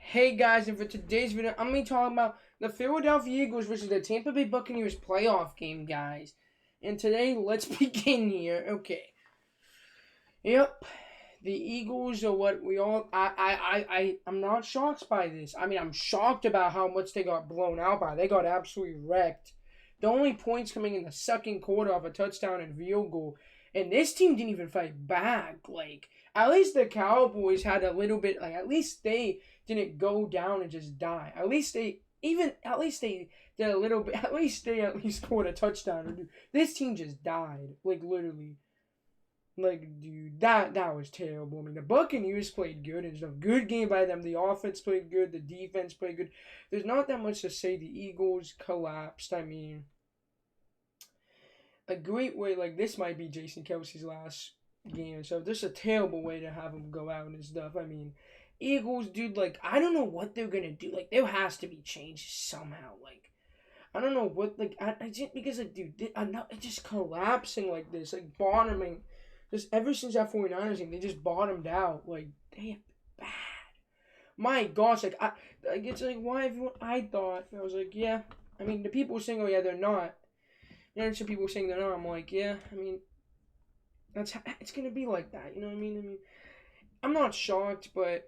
Hey guys, and for today's video, I'm going to be talking about the Philadelphia Eagles versus the Tampa Bay Buccaneers playoff game, guys. And today, let's begin here. Okay. Yep. The Eagles are what we all... I'm not shocked by this. I mean, I'm shocked about how much they got blown out by. They got absolutely wrecked. The only points coming in the second quarter off a touchdown and field goal. And this team didn't even fight back. Like, at least the Cowboys had a little bit... at least they didn't go down and just die. At least they did a little bit. At least they scored a touchdown. This team just died. Like, literally. Like, dude, that was terrible. I mean, the Buccaneers played good and stuff. Good game by them. The offense played good. The defense played good. There's not that much to say. The Eagles collapsed. I mean, a great way. Like, this might be Jason Kelsey's last game and stuff. This is a terrible way to have him go out and stuff. I mean, Eagles, dude, like, I don't know what they're going to do. Like, there has to be change somehow. Like, I don't know what, like, I just, because, like, dude, it's just collapsing like this. Like, bottoming. Just ever since that 49ers thing, they just bottomed out. Like, they have bad. My gosh, like, it's like, why everyone, I thought, I was like, yeah. I mean, the people were saying, oh, yeah, they're not. And some people were saying they're not. I'm like, yeah, I mean, it's going to be like that. You know what I mean? I'm not shocked, but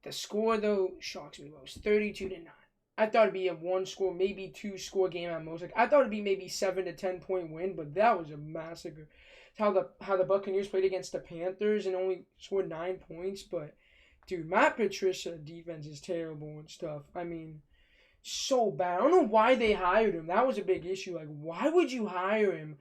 the score, though, shocks me most. 32-9. I thought it'd be a one-score, maybe two-score game at most. Like, I thought it'd be maybe 7 to 10 point win, but that was a massacre. It's how the Buccaneers played against the Panthers and only scored 9 points. But dude, Matt Patricia defense is terrible and stuff. I mean, so bad. I don't know why they hired him. That was a big issue. Like, why would you hire him?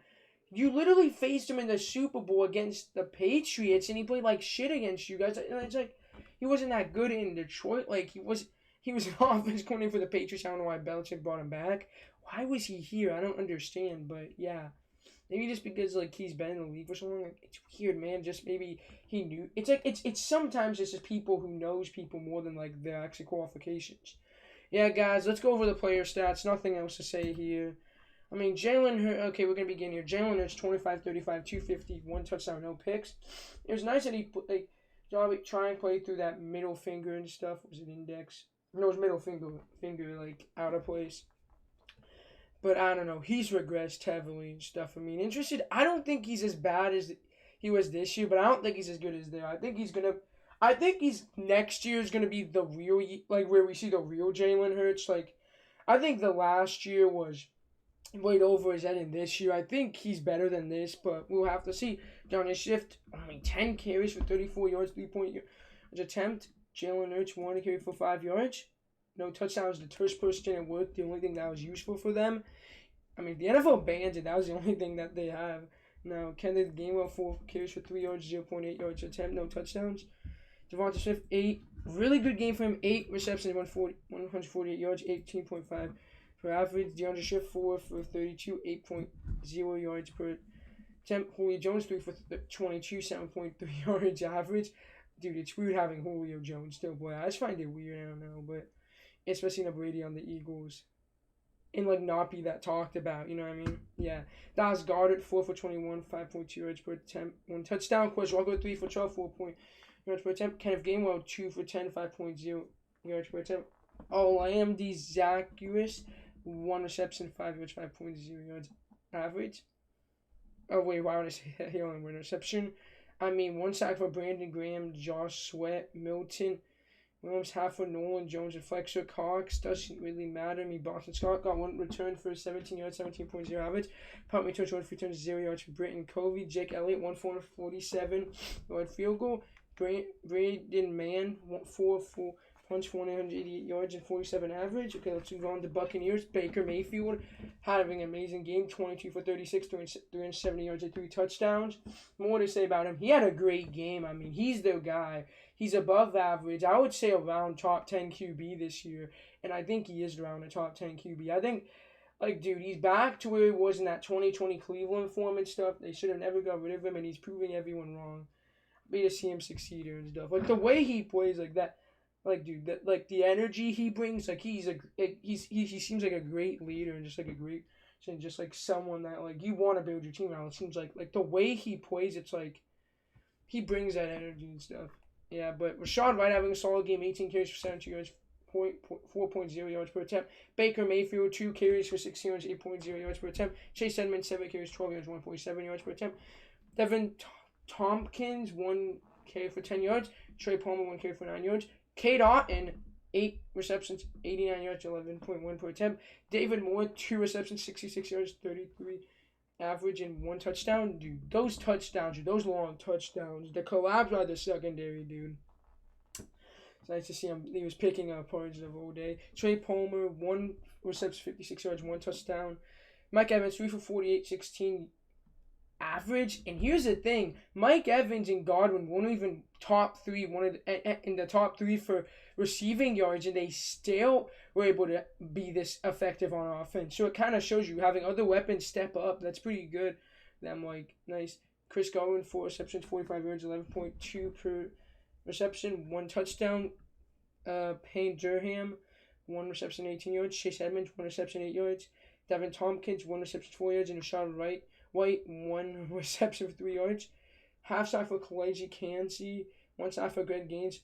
You literally faced him in the Super Bowl against the Patriots, and he played like shit against you guys. And it's like he wasn't that good in Detroit. Like he was an offense coordinator for the Patriots. I don't know why Belichick brought him back. Why was he here? I don't understand. But yeah, maybe just because like he's been in the league for so long. Like, it's weird, man. Just maybe he knew. It's like it's sometimes it's just people who knows people more than like their actual qualifications. Yeah, guys, let's go over the player stats. Nothing else to say here. I mean, Jalen Hurts, okay, we're going to begin here. Jalen Hurts, 25, 35, 250, one touchdown, no picks. It was nice that he try and play through that middle finger and stuff. Was it index? No, it was middle finger, like, out of place. But I don't know. He's regressed heavily and stuff. I mean, I don't think he's as bad as he was this year, but I don't think he's as good as there. I think next year is going to be the real, like, where we see the real Jalen Hurts. Like, I think the last year was way over his head in this year. I think he's better than this, but we'll have to see. Down his shift, 10 carries for 34 yards, 3-point yards attempt. Jalen Hurts, 1 carry for 5 yards. No touchdowns. The first push didn't work. The only thing that was useful for them. I mean, the NFL banned it. That was the only thing that they have. Now, Kenneth Gainwell, 4 carries for 3 yards, 0.8 yards attempt, no touchdowns. Devonta Smith, 8. Really good game for him. 8 receptions, 148 yards, 18.5 per average. DeAndre Swift, 4 for 32, 8.0 yards per attempt. Julio Jones, 3 for 22, 7.3 yards average. Dude, it's weird having Julio Jones still play. I just find it weird. I don't know, but especially in a Brady on the Eagles. And, like, not be that talked about, you know what I mean? Yeah. Dallas Goedert, 4 for 21, 5.2 yards per attempt. 1 touchdown. Quez Walker, 3 for 12, 4 yards per attempt. Kenneth Gainwell, 2 for 10, 5.0 yards per attempt. Olamide Zacchaeus, 1 reception, 5 yards, 5.0 yards average. Oh, wait, why would I say that? He only 1 reception. I mean, 1 sack for Brandon Graham, Josh Sweat, Milton Williams, half for Nolan Jones, and Fletcher Cox. Doesn't really matter. I mean, Boston Scott got 1 return for 17 yards, 17.0 average. Punt return, 1 returns, 0 yards for Britton Covey. Jake Elliott, 1 for 47 yard field goal. Braden Mann, 4 for punch for 188 yards and 47 average. Okay, let's move on to Buccaneers. Baker Mayfield having an amazing game, 22 for 36, 370 yards and 3 touchdowns. More to say about him. He had a great game. I mean, he's their guy. He's above average. I would say around top 10 QB this year, and I think he is around the top 10 QB. I think, like, dude, he's back to where he was in that 2020 Cleveland form and stuff. They should have never got rid of him, and he's proving everyone wrong. Be to see him succeed here and stuff. Like, the way he plays like that, like, dude, that, like, the energy he brings, like, he seems like a great leader and just like a great, just like someone that, like, you want to build your team around. It seems like the way he plays, it's like he brings that energy and stuff. Yeah, but Rashad White having a solid game, 18 carries for 72 yards, 4.0 yards per attempt. Baker Mayfield, 2 carries for 16 yards, 8.0 yards per attempt. Chase Edmonds, 7 carries, 12 yards, 1.7 yards per attempt. Devin Tompkins, 1 carry for 10 yards. Trey Palmer, 1 carry for 9 yards. Cade Otton, 8 receptions, 89 yards, 11.1 per attempt. David Moore, 2 receptions, 66 yards, 33 average, and 1 touchdown. Dude, those touchdowns, those long touchdowns, the collapse by the secondary, dude. It's nice to see him. He was picking up parts of all day. Trey Palmer, 1 reception, 56 yards, 1 touchdown. Mike Evans, 3 for 48, 16 average. And here's the thing: Mike Evans and Godwin weren't even top 3, in the top 3 for receiving yards, and they still were able to be this effective on offense. So it kind of shows you having other weapons step up. That's pretty good. Them like nice. Chris Godwin, 4 receptions, 45 yards, 11.2 per reception, 1 touchdown. Payne Durham, 1 reception, 18 yards. Chase Edmonds, 1 reception, 8 yards. Devin Tompkins, 1 reception, 4 yards. And Rashad White, 1 reception for 3 yards. Half sack for Kalaji Kansey, 1 sack for Greg Gaines.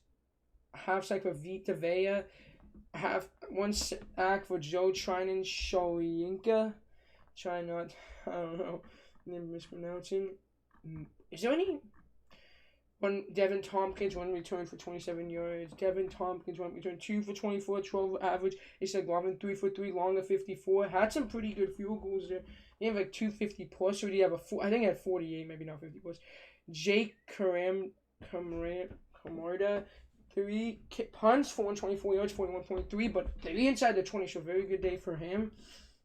Half sack for Vita Vea. 1 sack for Joe Trinan Shoyinka. I don't know, name mispronouncing. Is there any? Devin Tompkins, 1 return for 27 yards. Devin Tompkins, 1 return, 2 for 24, 12 average. It's like Glavin, 3 for 3, longer 54. Had some pretty good field goals there. He had like 250 plus, or did he have I think he had 48, maybe not 50 plus. Jake Camarda, 3 punts for 124 yards, 41.3, but 3 inside the 20, so very good day for him. And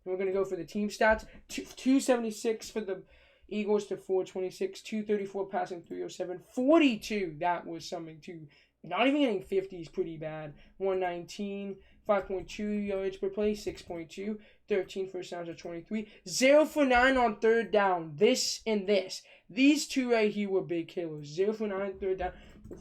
we're going to go for the team stats. 276 for the Eagles to 426, 234 passing, 307, 42. That was something too. Not even getting 50 is pretty bad. 119, 5.2 yards per play, 6.2, 13 first downs of 23, 0 for 9 on third down. This and this. These two right here were big killers. 0 for 9 third down,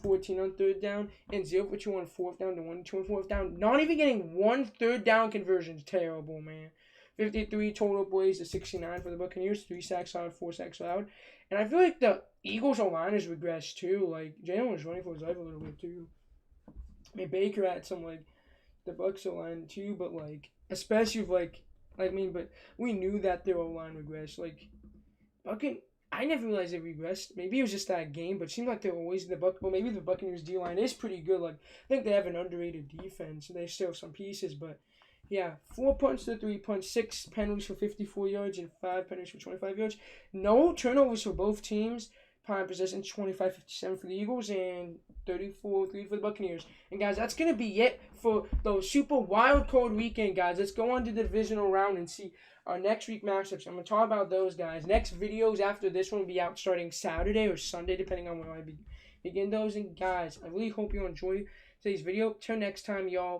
14 on third down, and 0 for 2 on fourth down, to 1 2 on fourth down. Not even getting 1 third down conversion is terrible, man. 53 total plays to 69 for the Buccaneers. 3 sacks allowed, 4 sacks allowed. And I feel like the Eagles' O-line has regressed too. Like, Jalen was running for his life a little bit too. I mean, Baker had some, like, the Bucs O-line too, but, like, especially with, but we knew that their O-line regressed. Like, I never realized they regressed. Maybe it was just that game, but it seemed like they were always in the Well, maybe the Buccaneers D-line is pretty good. Like, I think they have an underrated defense. They still have some pieces, but yeah, 4 punts to 3 punts, 6 penalties for 54 yards, and 5 penalties for 25 yards. No turnovers for both teams. Time possession 25-57 for the Eagles and 34-3 for the Buccaneers. And guys, that's gonna be it for the Super Wild Card weekend, guys. Let's go on to the divisional round and see our next week matchups. I'm gonna talk about those, guys. Next videos after this one will be out starting Saturday or Sunday, depending on when I begin those. And guys, I really hope you enjoy today's video. Till next time, y'all.